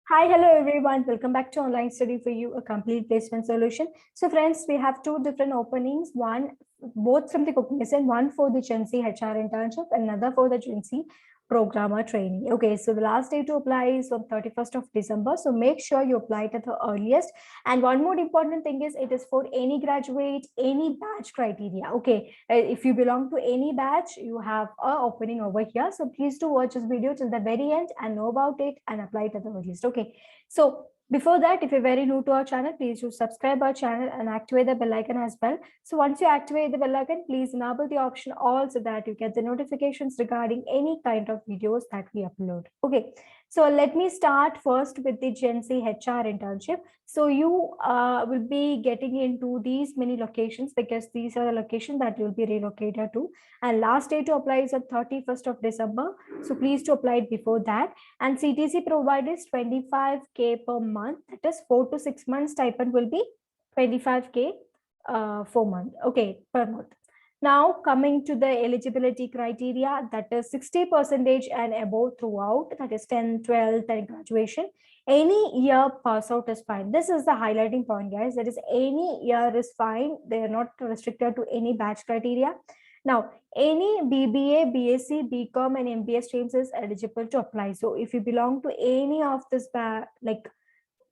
Hi, hello everyone. Welcome back to Online Study for You, a complete placement solution. So, friends, we have two different openings. One, both from the Cognizant, one for the Gen Z HR internship, another for the Gen Z programmer trainee. Okay, so the last day to apply is on 31st of December. So make sure you apply it at the earliest. And one more important thing is it is for any graduate, any batch criteria. Okay, if you belong to any batch, you have a opening over here. So please do watch this video till the very end and know about it and apply it at the earliest. Okay, so before that, if you're very new to our channel, please do subscribe our channel and activate the bell icon as well. So once you activate the bell icon, please enable the option all so that you get the notifications regarding any kind of videos that we upload. Okay, so let me start first with the Gen Z HR internship. So you will be getting into these many locations because these are the locations that you'll be relocated to. And last day to apply is on 31st of December. So please to apply it before that. And CTC provides 25K per month. That is 4 to 6 months stipend will be 25K 4 month. Okay, per month. Now coming to the eligibility criteria, that is 60% and above throughout, that is 10, 12th and graduation. Any year pass out is fine. This is the highlighting point, guys. That is any year is fine. They are not restricted to any batch criteria. Now, any BBA, BSc, BCom and MBA streams is eligible to apply. So if you belong to any of this like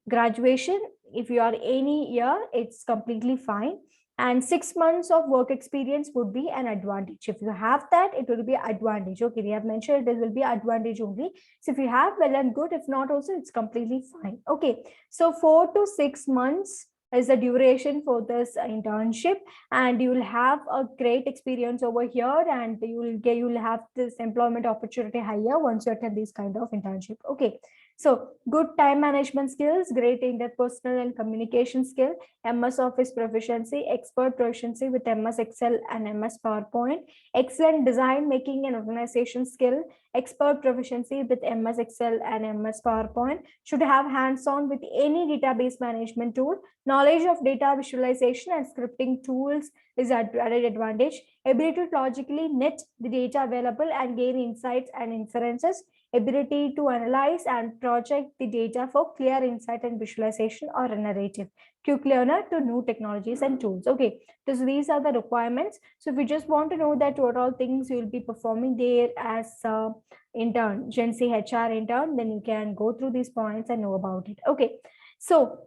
graduation, if you are any year, it's completely fine. And 6 months of work experience would be an advantage. If you have that, it will be advantage. Okay, we have mentioned it will be advantage only. So if you have, well and good. If not, also it's completely fine. Okay, so 4 to 6 months is the duration for this internship, and you will have a great experience over here, and you'll have this employment opportunity higher once you attend this kind of internship. Okay, so good time management skills, great interpersonal and communication skill, MS Office proficiency, expert proficiency with MS Excel and MS PowerPoint, excellent design making and organization skill, expert proficiency with MS Excel and MS PowerPoint, should have hands-on with any database management tool, knowledge of data visualization and scripting tools is added advantage, ability to logically net the data available and gain insights and inferences, ability to analyze and project the data for clear insight and visualization or a narrative, quick learner to new technologies and tools. Okay, so these are the requirements. So if you just want to know that what all things you will be performing there as intern, Gen Z HR intern, then you can go through these points and know about it. Okay, so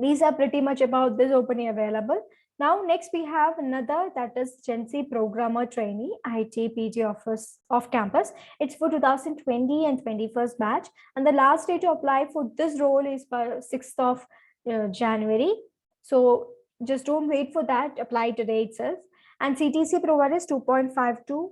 these are pretty much about this opening available. Now, next we have another, that is Gen Z programmer trainee, IT PG office off campus. It's for 2020 and 21st batch. And the last day to apply for this role is by 6th of January. So just don't wait for that, apply today itself. And CTC provides 2.52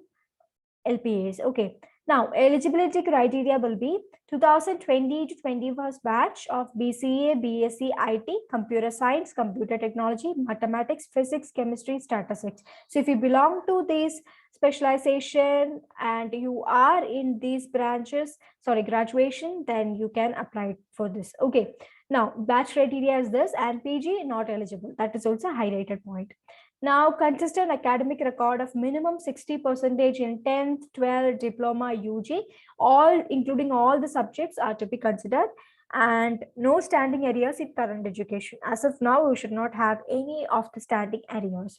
LPAs. Okay. Now, eligibility criteria will be 2020 to 21st batch of BCA, BSc, IT, computer science, computer technology, mathematics, physics, chemistry, statistics. So if you belong to this specialization and you are in these branches, graduation, then you can apply for this. Okay. Now, batch criteria is this, and PG not eligible. That is also a highlighted point. Now, consistent academic record of minimum 60% in 10th, 12th, diploma, UG, all including all the subjects are to be considered, and no standing arrears in current education. As of now, we should not have any of the standing arrears.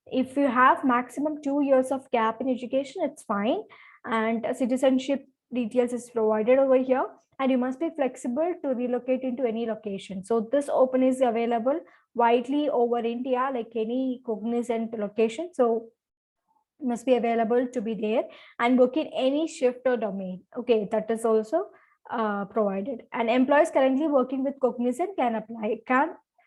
If you have maximum 2 years of gap in education, it's fine, and citizenship details is provided over here, and you must be flexible to relocate into any location. So this open is available widely over India, like any cognizant location. So must be available to be there and work in any shift or domain. Okay, that is also provided. And employees currently working with Cognizant can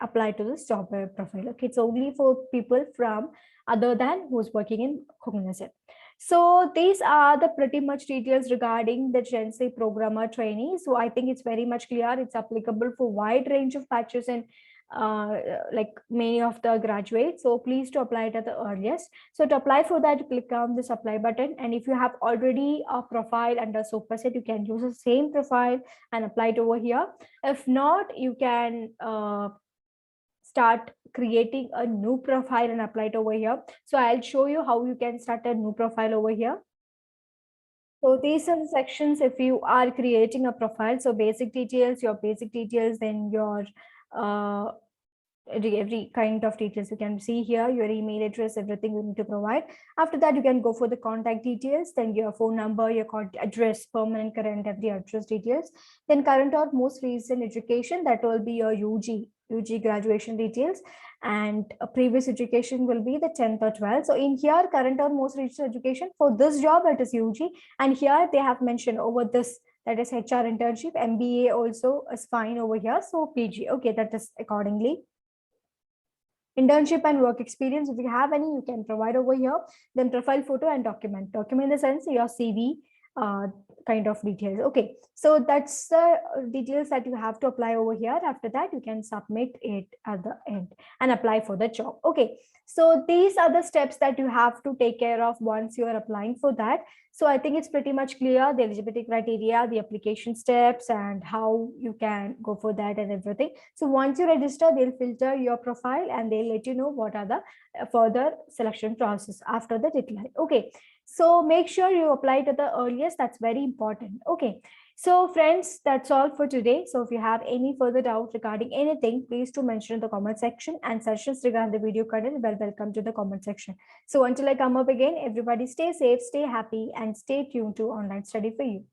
apply to this job profile. Okay, it's only for people from other than who's working in Cognizant. So these are the pretty much details regarding the Gen Z programmer trainee. So I think it's very much clear. It's applicable for wide range of batches and like many of the graduates. So please to apply it at the earliest. So to apply for that, click on this apply button. And if you have already a profile under Superset, you can use the same profile and apply it over here. If not, you can start creating a new profile and apply it over here. So I'll show you how you can start a new profile over here. So these are the sections if you are creating a profile. So basic details, your basic details, then your uh, every kind of details you can see here, your email address, everything you need to provide. After that, you can go for the contact details, then your phone number, your address, permanent, current, every address details. Then current or most recent education, that will be your UG graduation details, and a previous education will be the 10th or 12th. So in here, current or most recent education for this job, it is UG, and here they have mentioned over this, that is HR internship. MBA also is fine over here, so PG, okay, that is accordingly. Internship and work experience, if you have any, you can provide over here. Then profile photo and document in the sense your CV kind of details. Okay, so that's the details that you have to apply over here. After that, you can submit it at the end and apply for the job. Okay, so these are the steps that you have to take care of once you are applying for that. So I think it's pretty much clear, the eligibility criteria, the application steps, and how you can go for that and everything. So once you register, they'll filter your profile and they'll let you know what are the further selection process after the deadline. Okay, so make sure you apply to the earliest. That's very important. Okay, so friends, that's all for today. So if you have any further doubt regarding anything, please do mention in the comment section, and suggestions regarding the video content, welcome to the comment section. So until I come up again, everybody stay safe, stay happy, and stay tuned to Online Study for You.